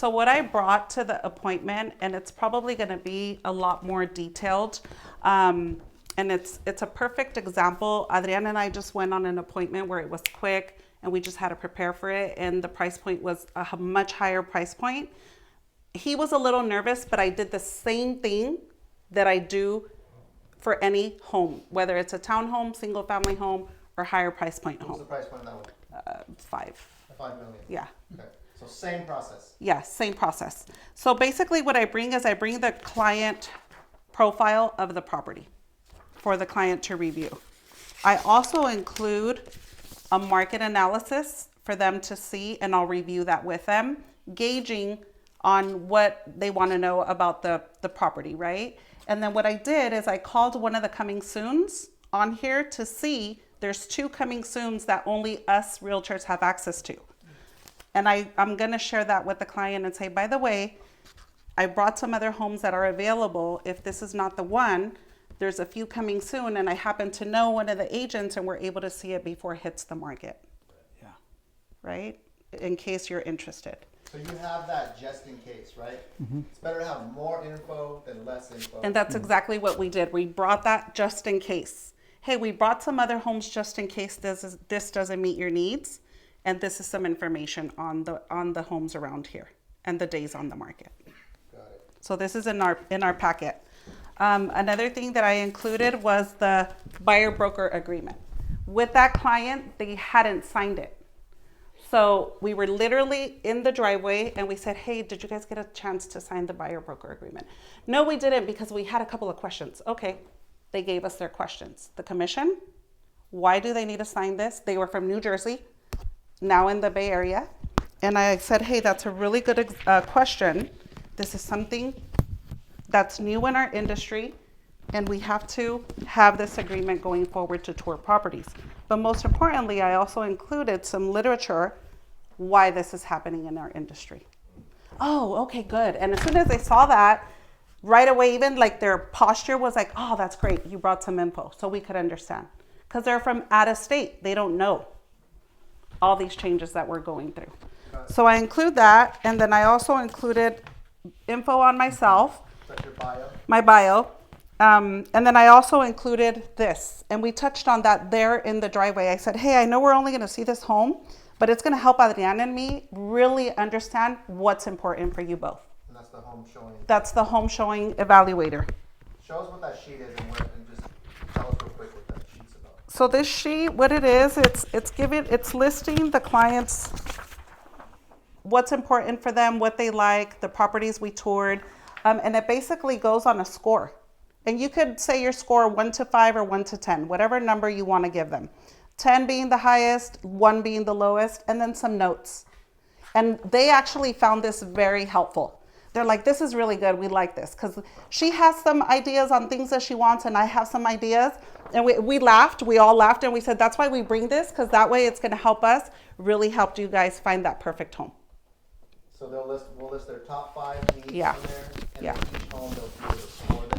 So what I brought to the appointment, and it's probably going to be a lot more detailed, and it's a perfect example. Adriana and I just went on an appointment where it was quick, and we just had to prepare for it, and the price point was a much higher price point. He was a little nervous, but I did the same thing that I do for any home, whether it's a townhome, single family home, or higher price point home. What's the price point on that one? 5. 5 million. Yeah. Okay. So same process. Yeah, same process. So basically what I bring is I bring the client profile of the property for the client to review. I also include a market analysis for them to see, and I'll review that with them, gauging on what they want to know about the property, right? And then what I did is I called one of the coming soons on here to see there's 2 coming soons that only us realtors have access to. And I'm going to share that with the client and say, by the way, I brought some other homes that are available. If this is not the one, there's a few coming soon. And I happen to know one of the agents, and we're able to see it before it hits the market. Yeah. Right? In case you're interested. So you have that just in case, right? Mm-hmm. It's better to have more info than less info. And that's exactly what we did. We brought that just in case. Hey, we brought some other homes just in case this doesn't meet your needs. And this is some information on the homes around here and the days on the market. Got it. So this is in our packet. Another thing that I included was the buyer broker agreement. With that client, they hadn't signed it. So we were literally in the driveway and we said, hey, did you guys get a chance to sign the buyer broker agreement? No, we didn't, because we had a couple of questions. Okay, they gave us their questions. The commission, why do they need to sign this? They were from New Jersey, now in the Bay Area. And I said, hey, that's a really good question. This is something that's new in our industry, and we have to have this agreement going forward to tour properties. But most importantly, I also included some literature why this is happening in our industry. Oh, okay, good. And as soon as they saw that, right away, even like their posture was like, oh, that's great. You brought some info so we could understand. Because they're from out of state. They don't know all these changes that we're going through. So I include that. And then I also included info on myself. That's your bio? My bio. And then I also included this. And we touched on that there in the driveway. I said, hey, I know we're only going to see this home, but it's going to help Adriana and me really understand what's important for you both. And that's the home showing. That's the home showing evaluator. Show us what that sheet is and just tell us real quick what that sheet's about. So this sheet, what it is, it's listing the clients, what's important for them, what they like, the properties we toured, and it basically goes on a score. And you could say your score 1 to 5 or 1 to 10, whatever number you want to give them. 10 being the highest, 1 being the lowest, and then some notes. And they actually found this very helpful. They're like, this is really good. We like this. Because she has some ideas on things that she wants, and I have some ideas. And we laughed. We all laughed, and we said, that's why we bring this, because that way it's going to help us really help you guys find that perfect home. So we'll list their top 5 needs in Yeah. there, and Yeah. then each home they'll be able to score them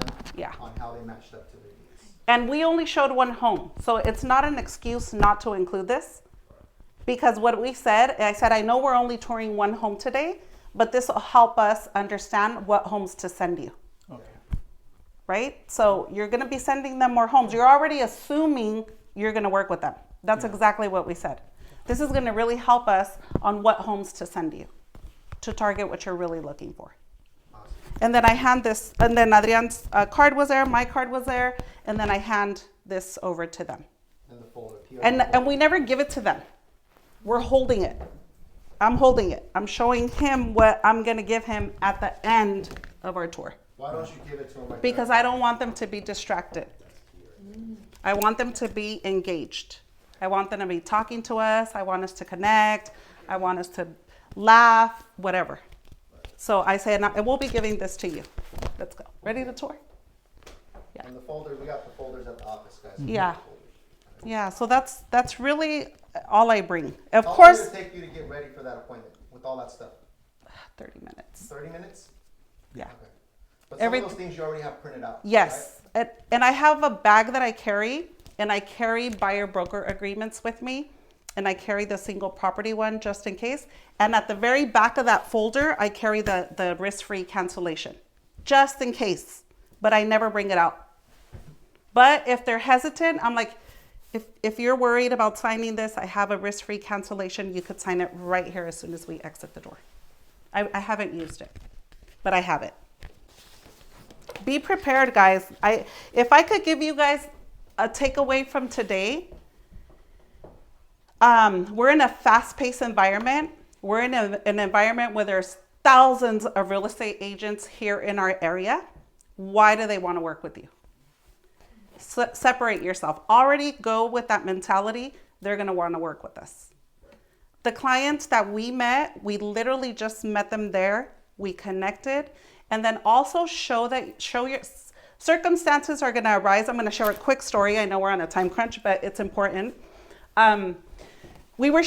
on how they matched up to their needs. And we only showed one home. So it's not an excuse not to include this. Because what we said, I said, I know we're only touring one home today, but this will help us understand what homes to send you. Okay. Right? So you're going to be sending them more homes. You're already assuming you're going to work with them. That's exactly what we said. This is going to really help us on what homes to send you to target what you're really looking for. Awesome. And then I hand this, and then Adrian's card was there, my card was there, and then I hand this over to them. And the folder. And we never give it to them. We're holding it. I'm holding it. I'm showing him what I'm going to give him at the end of our tour. Why don't you give it to him like Because that? I don't want them to be distracted. I want them to be engaged. I want them to be talking to us. I want us to connect. I want us to laugh, whatever. So I say, and we'll be giving this to you. Let's go. Ready to tour? Yeah. And the folder, we got the folders at the office, guys. Yeah. Yeah, so that's really all I bring. Of How course, long did it take you to get ready for that appointment with all that stuff? 30 minutes. 30 minutes? Yeah. Okay. But some of those things you already have printed out. Yes. And I have a bag that I carry, and I carry buyer broker agreements with me. and I carry the single property one just in case. And at the very back of that folder, I carry the risk-free cancellation, just in case, but I never bring it out. But if they're hesitant, I'm like, if you're worried about signing this, I have a risk-free cancellation. You could sign it right here as soon as we exit the door. I haven't used it, but I have it. Be prepared, guys. If I could give you guys a takeaway from today, we're in a fast-paced environment. We're in an environment where there's thousands of real estate agents here in our area. Why do they want to work with you? Separate yourself. Already go with that mentality. They're going to want to work with us. The clients that we met, we literally just met them there. We connected. And then also show your circumstances are going to arise. I'm going to share a quick story. I know we're on a time crunch, but it's important. We were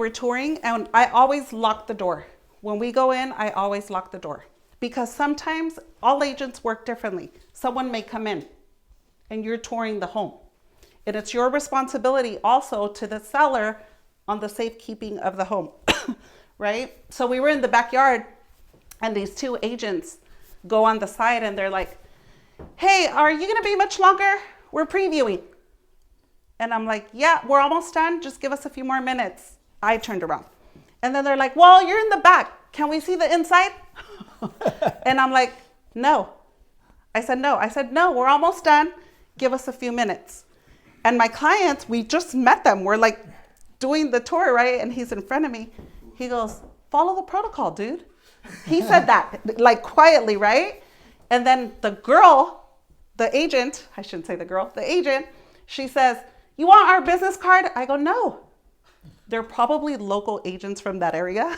touring, and I always lock the door. When we go in, I always lock the door. Because sometimes all agents work differently. Someone may come in and you're touring the home. And it's your responsibility also to the seller on the safekeeping of the home, right? So we were in the backyard and these two agents go on the side and they're like, hey, are you gonna be much longer? We're previewing. And I'm like, yeah, we're almost done. Just give us a few more minutes. I turned around. And then they're like, well, you're in the back. Can we see the inside? And I'm like, no. I said, no, we're almost done. Give us a few minutes. And my clients, we just met them. We're like doing the tour, right? And he's in front of me. He goes, follow the protocol, dude. He said that like quietly, right? And then the girl, the agent, I shouldn't say the girl, the agent, she says, you want our business card? I go, no. They're probably local agents from that area.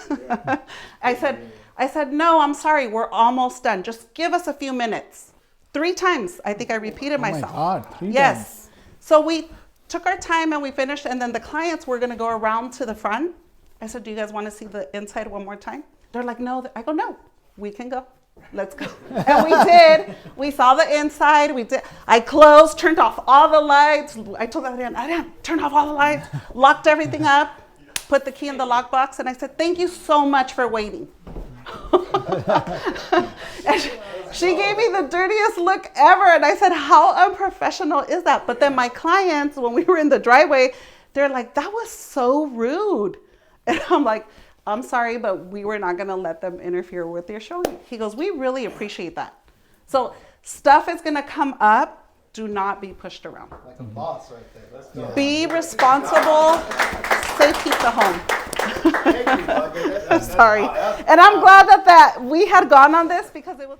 I said, no, I'm sorry. We're almost done. Just give us a few minutes. 3 times. I think I repeated myself. Oh my God, 3 yes. times. So we took our time and we finished. And then the clients were going to go around to the front. I said, do you guys want to see the inside one more time? They're like, no. I go, no, we can go. Let's go. And we did. We saw the inside. We did. I closed, turned off all the lights. I told them, I didn't turn off all the lights, locked everything up, put the key in the lockbox. And I said, thank you so much for waiting. And she gave me the dirtiest look ever. And I said, how unprofessional is that? But then my clients, when we were in the driveway, they're like, that was so rude. And I'm like, I'm sorry, but we were not going to let them interfere with your showing. He goes, we really appreciate that. So stuff is going to come up. Do not be pushed around. Like a boss right there. Let's go. Be responsible. Safe keep the home. Thank you, Blanca. Sorry. And I'm glad that we had gone on this because it was...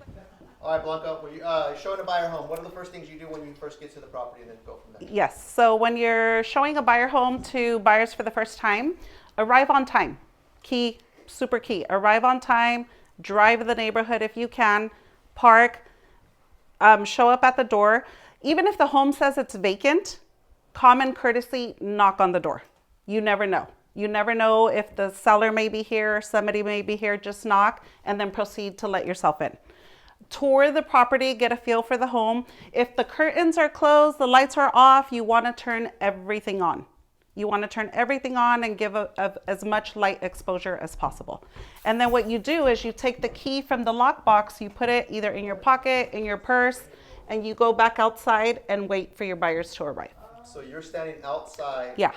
All right, Blanca, when you're showing a buyer home, what are the first things you do when you first get to the property and then go from there? Yes. So when you're showing a buyer home to buyers for the first time, arrive on time. Key, super key. Arrive on time, drive the neighborhood if you can, park, show up at the door. Even if the home says it's vacant, common courtesy, knock on the door. You never know. You never know if the seller may be here, somebody may be here, just knock and then proceed to let yourself in. Tour the property, get a feel for the home. If the curtains are closed, the lights are off, you want to turn everything on. You want to turn everything on and give as much light exposure as possible. And then what you do is you take the key from the lockbox, you put it either in your pocket, in your purse, and you go back outside and wait for your buyers to arrive. So you're standing outside, Yeah.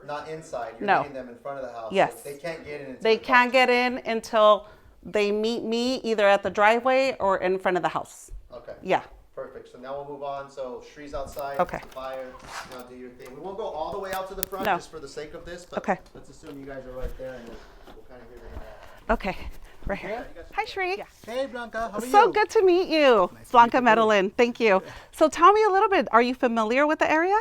not inside. You're No. meeting them in front of the house. Yes. So they can't get in. They can't get in until they meet me either at the driveway or in front of the house. Okay. Yeah. Perfect. So now we'll move on. So Shree's outside. Okay. The buyer. Now do your thing. We won't go all the way out to the front No. just for the sake of this. But Okay. let's assume you guys are right there, and we'll kind of hear that. Okay. Right here. Hi, Shree. Hey Blanca, how are you? So good to meet you. Nice to Blanca meet you. Medellin. Thank you. So tell me a little bit. Are you familiar with the area?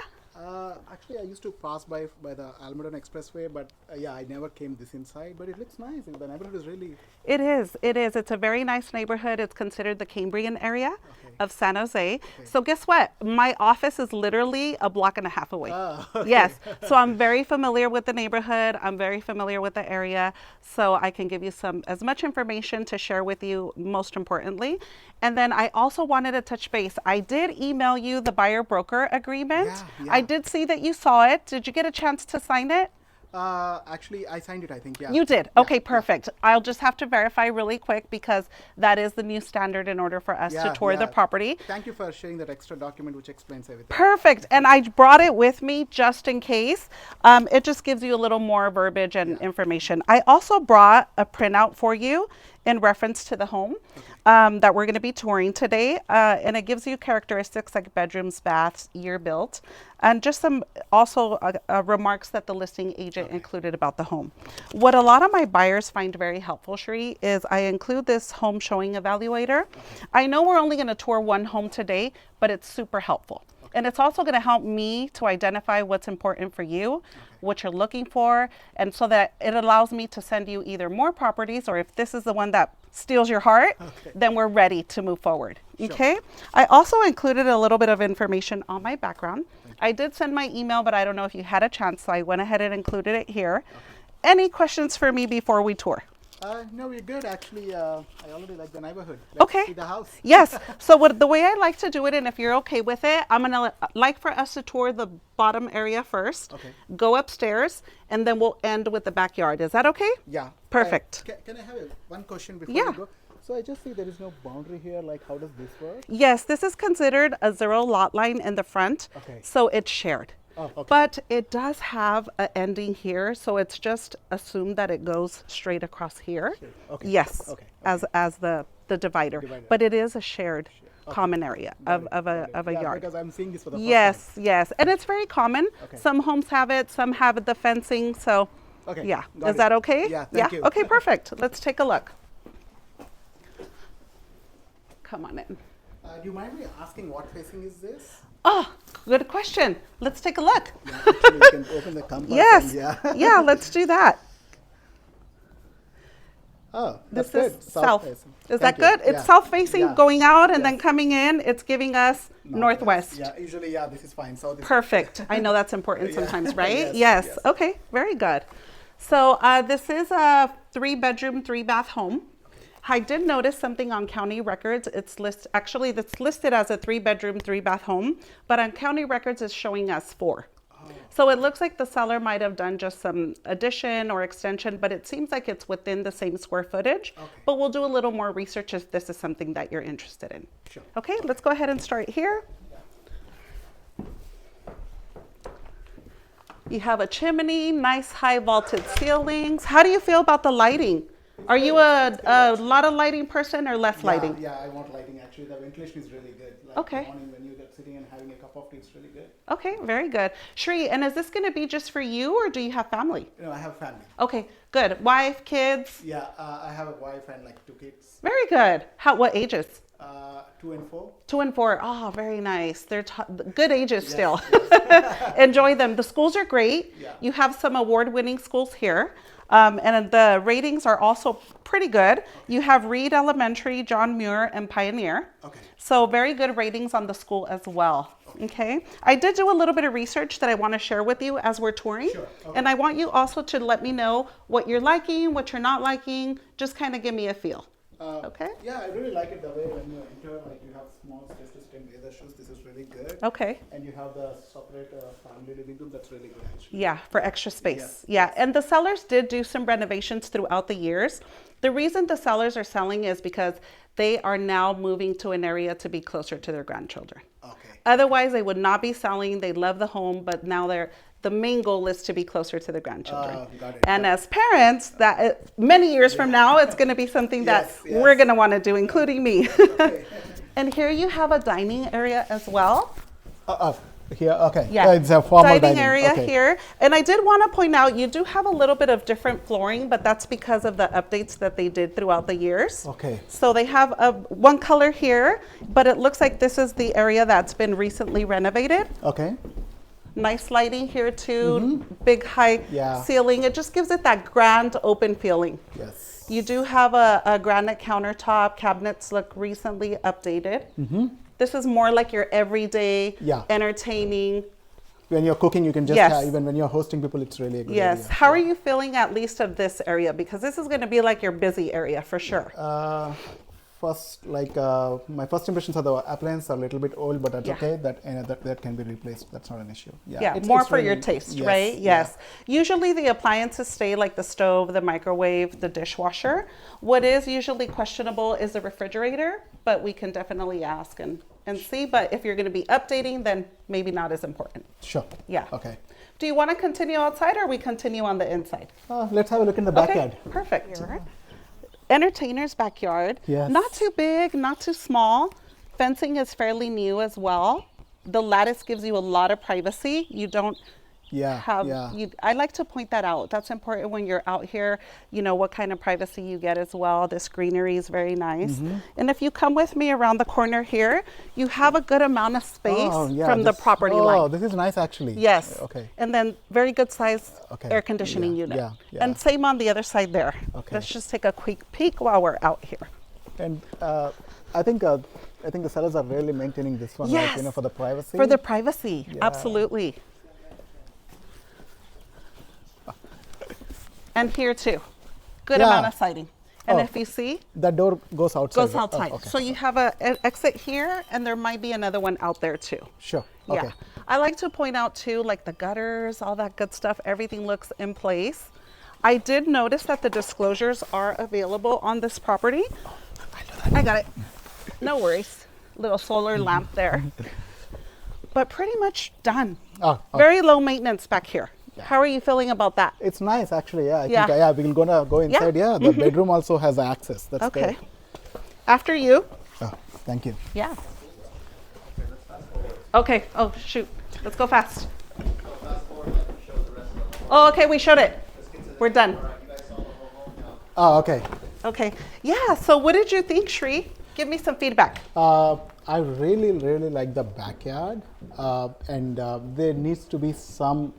Actually, I used to pass by the Almaden Expressway, but yeah, I never came this inside. But it looks nice. The neighborhood is really... It is. It is. It's a very nice neighborhood. It's considered the Cambrian area of San Jose. So guess what? My office is literally a block and a half away. Ah, okay. Yes. So I'm very familiar with the neighborhood. I'm very familiar with the area. So I can give you as much information to share with you, most importantly. And then I also wanted to touch base. I did email you the buyer broker agreement. Yeah. I did see that you saw it. Did you get a chance to sign it? Actually, I signed it, I think, yeah. You did. Yeah, Okay, perfect. I'll just have to verify really quick because that is the new standard in order for us to tour the property. Thank you for sharing that extra document which explains everything. Perfect. And I brought it with me just in case. It just gives you a little more verbiage and information. I also brought a printout for you in reference to the home that we're going to be touring today. And it gives you characteristics like bedrooms, baths, year built, and just some also remarks that the listing agent included about the home. What a lot of my buyers find very helpful, Shri, is I include this home showing evaluator. I know we're only going to tour one home today, but it's super helpful. And it's also going to help me to identify what's important for you, what you're looking for, and so that it allows me to send you either more properties, or if this is the one that steals your heart, then we're ready to move forward. Okay? I also included a little bit of information on my background. I did send my email, but I don't know if you had a chance, so I went ahead and included it here. Any questions for me before we tour? No, we're good. Actually, I already like the neighborhood. Let's see the house. Yes. So the way I like to do it, and if you're okay with it, I'm going to like for us to tour the bottom area first, go upstairs, and then we'll end with the backyard. Is that okay? Yeah. Perfect. Can I have one question before Yeah. we go? So I just see there is no boundary here. Like, how does this work? Yes, this is considered a 0 lot line in the front, so it's shared. Oh, okay. But it does have an ending here, so it's just assumed that it goes straight across here. Okay. Yes, Okay. as the divider. But it is a shared common area of a Yeah, yard. because I'm seeing this for the first Yes, yes, and it's very common. Okay. Some homes have it, some have the fencing. So, Okay, yeah, got is it. that okay? Yeah, thank you. Okay, perfect. Let's take a look. Come on in. time. Do you mind me asking what facing is this? Oh, good question. Let's take a look. Yeah, actually, you can open the compass. Yes. And, Yeah, let's do that. Oh, This that's is good. south. Facing. Is Thank that you. good? It's Yeah. south facing Yeah. going out and then Yes. coming in. It's giving us northwest. Yeah, usually, this is fine. South is Perfect. I know that's important Yeah. sometimes, right? Yes, Yes. yes. Okay. Very good. So this is a 3-bedroom, 3-bath home. I did notice something on county records. It's listed as a 3-bedroom, 3-bath home, but on county records it's showing us 4. So it looks like the seller might have done just some addition or extension, but it seems like it's within the same square footage. But we'll do a little more research if this is something that you're interested in. Sure. Okay, let's go ahead and start here. You have a chimney, nice high vaulted ceilings. How do you feel about the lighting? Are you a lot of lighting person or less lighting? Yeah, I want lighting. Actually, the ventilation is really good. Like Okay. In the morning when you get sitting and having a cup of tea, it's really good. Okay, very good. Shri, and is this going to be just for you or do you have family? You know, I have family. Okay, good. Wife, kids? Yeah, I have a wife and like 2 kids. Very good. What ages? 2 and 4. 2 and 4. Oh, very nice. They're good ages still. Enjoy them. The schools are great. Yeah. You have some award-winning schools here. And the ratings are also pretty good. You have Reed Elementary, John Muir, and Pioneer. Okay. So very good ratings on the school as well. Okay. I did do a little bit of research that I want to share with you as we're touring. Sure. Okay. And I want you also to let me know what you're liking, what you're not liking. Just kind of give me a feel. Okay. Yeah, I really like it the way when you enter, like you have small space to stand leather shoes. This is really good. Okay. And you have the separate family living room. That's really good actually. Yeah, for extra space. Yes, Yeah, and the sellers did do some renovations throughout the years. The reason the sellers are selling is because they are now moving to an area to be closer to their grandchildren. Okay. Otherwise, they would not be selling. They love the home, but now the main goal is to be closer to the grandchildren. Got it. And as parents, many years from now, it's going to be something that Yes. we're going to want to do, including me. Okay. And here you have a dining area as well. Here, okay. Yeah, It's a formal dining area okay. here. And I did want to point out, you do have a little bit of different flooring, but that's because of the updates that they did throughout the years. Okay. So they have one color here, but it looks like this is the area that's been recently renovated. Okay. Nice lighting here too, big high Yeah. ceiling. It just gives it that grand open feeling. Yes. You do have a granite countertop. Cabinets look recently updated. This is more like your everyday Yeah. entertaining. When you're cooking, you can just Yes. have, even when you're hosting people, it's really a good Yes. area. How are you feeling at least of this area? Because this is going to be like your busy area for sure. my first impressions of the appliances are a little bit old, but that's Yeah. okay. That can be replaced. That's not an issue. Yeah, it's- more it's for your really- taste, yes, right? yeah. Yes. Usually the appliances stay like the stove, the microwave, the dishwasher. What is usually questionable is the refrigerator, but we can definitely ask and see. But if you're going to be updating, then maybe not as important. Sure. Yeah. Okay. Do you want to continue outside or we continue on the inside? Let's have a look in the backyard. Okay, perfect. Entertainer's backyard. Yes. Not too big, not too small. Fencing is fairly new as well. The lattice gives you a lot of privacy. You don't Yeah. have, yeah. I like to point that out. That's important when you're out here, you know, what kind of privacy you get as well. This greenery is very nice. Mm-hmm. And if you come with me around the corner here, you have a good amount of space from the property line. Oh, this is nice actually. Yes. Okay. And then very good size Okay. air conditioning Yeah, unit. yeah. And same on the other side there. Okay. Let's just take a quick peek while we're out here. And I think the sellers are really maintaining this one, Yes. for the privacy. For the privacy, Yeah. absolutely. And here too, good Yeah. amount of siding. And Oh. if you see, That door goes outside. goes right? outside. Oh, okay. So you have an exit here, and there might be another one out there too. Sure. Okay. Yeah. I like to point out too, like the gutters, all that good stuff, everything looks in place. I did notice that the disclosures are available on this property. I got it. No worries. Little solar lamp there. But pretty much done. Oh, okay. Very low maintenance back here. How are you feeling about that? It's nice actually. Yeah. I Yeah. think, we're gonna go inside. Yeah. The bedroom also has access. That's Okay. good. After you. Oh, thank you. Yeah. Okay. Oh, shoot. Let's go fast. Oh, okay. We showed it. We're done. Oh, okay. Okay. Yeah. So what did you think, Shri? Give me some feedback. I really, really like the backyard, and there needs to be some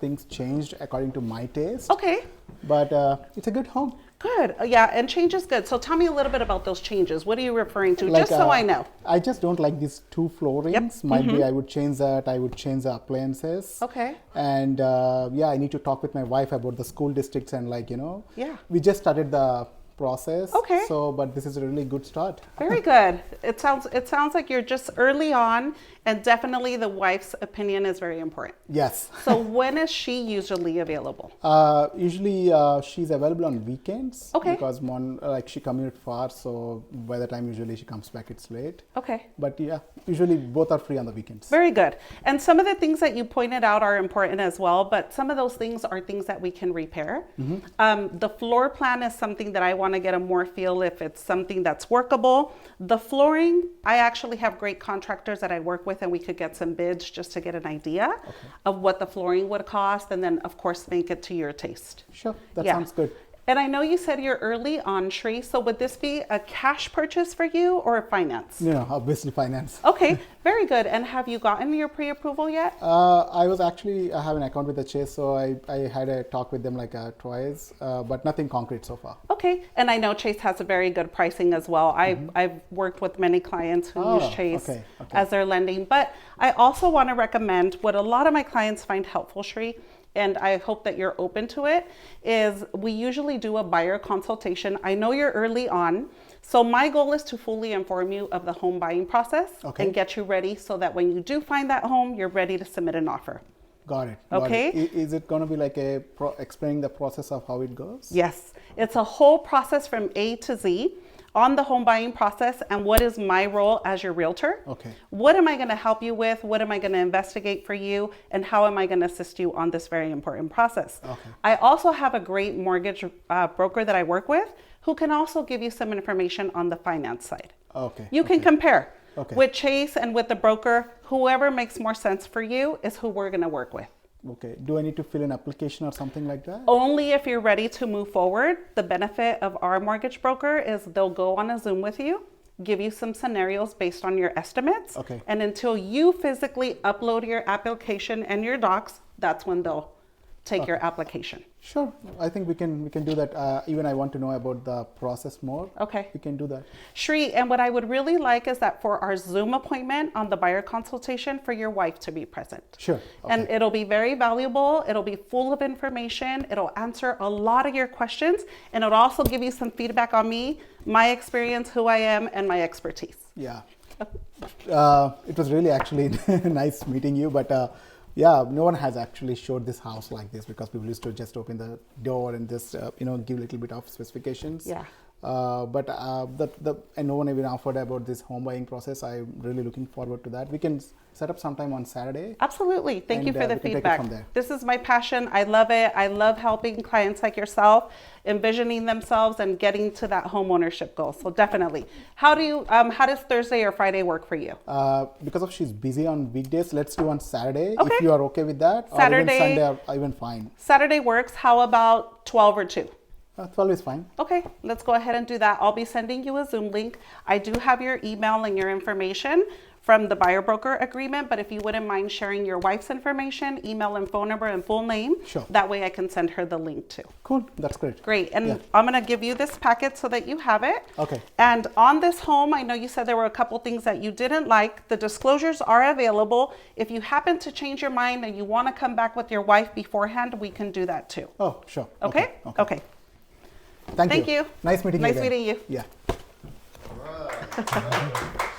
things changed according to my taste. Okay. But it's a good home. Good. Yeah. And change is good. So tell me a little bit about those changes. What are you referring to? Just so I know. I just don't like these two floorings. Might be I would change that. I would change the appliances. Okay. And I need to talk with my wife about the school districts and Yeah. We just started the process. Okay. So, but this is a really good start. Very good. It sounds like you're just early on, and definitely the wife's opinion is very important. Yes. So when is she usually available? Usually she's available on weekends. Okay. Because she commutes far, so by the time usually she comes back, it's late. Okay. But yeah, usually both are free on the weekends. Very good. And some of the things that you pointed out are important as well, but some of those things are things that we can repair. The floor plan is something that I want to get a more feel if it's something that's workable. The flooring, I actually have great contractors that I work with, and we could get some bids just to get an idea of what the flooring would cost, and then of course make it to your taste. Sure, that Yeah. sounds good. And I know you said you're early on, Shri, so would this be a cash purchase for you or a finance? Obviously finance. Okay, very good. And have you gotten your pre-approval yet? I have an account with the Chase, so I had a talk with them twice, but nothing concrete so far. Okay, and I know Chase has a very good pricing as well. I've worked with many clients who use Chase okay. as their lending, but I also want to recommend what a lot of my clients find helpful, Shri, and I hope that you're open to it, is we usually do a buyer consultation. I know you're early on, so my goal is to fully inform you of the home buying process and get you ready so that when you do find that home, you're ready to submit an offer. Got it. Okay. Is it going to be like explaining the process of how it goes? Yes, it's a whole process from A to Z on the home buying process, and what is my role as your realtor. Okay. What am I going to help you with? What am I going to investigate for you? And how am I going to assist you on this very important process? Okay. I also have a great mortgage broker that I work with who can also give you some information on the finance side. Okay. You can compare. Okay. With Chase and with the broker, whoever makes more sense for you is who we're going to work with. Okay. Do I need to fill an application or something like that? Only if you're ready to move forward. The benefit of our mortgage broker is they'll go on a Zoom with you, give you some scenarios based on your estimates. Okay. And until you physically upload your application and your docs, that's when they'll take your application. Sure, I think we can do that. Even I want to know about the process more. Okay. We can do that. Shri, and what I would really like is that for our Zoom appointment on the buyer consultation, for your wife to be present. Sure. And Okay. it'll be very valuable. It'll be full of information. It'll answer a lot of your questions, and it'll also give you some feedback on me, my experience, who I am, and my expertise. Yeah. It was really actually nice meeting you, but yeah, no one has actually showed this house like this because people used to just open the door and just give a little bit of specifications. Yeah. But and no one even offered about this home buying process. I'm really looking forward to that. We can set up sometime on Saturday. Absolutely. Thank you And, for the we can take it feedback. from there. This is my passion. I love it. I love helping clients like yourself envisioning themselves and getting to that home ownership goal. So definitely. How does Thursday or Friday work for you? Because of she's busy on weekdays, let's do on Saturday. Okay. If you are okay with that, Saturday- or even Sunday, or even fine. Saturday works. How about 12 or 2? 12 is fine. Okay, let's go ahead and do that. I'll be sending you a Zoom link. I do have your email and your information from the buyer broker agreement, but if you wouldn't mind sharing your wife's information, email and phone number and full name, Sure. that way I can send her the link too. Cool, that's great. Great, and Yeah. I'm gonna give you this packet so that you have it. Okay. And on this home, I know you said there were a couple things that you didn't like. The disclosures are available. If you happen to change your mind and you wanna come back with your wife beforehand, we can do that too. Oh, sure. Okay? Okay. Thank Thank you. Nice meeting you. Nice again. meeting you. Yeah. All right.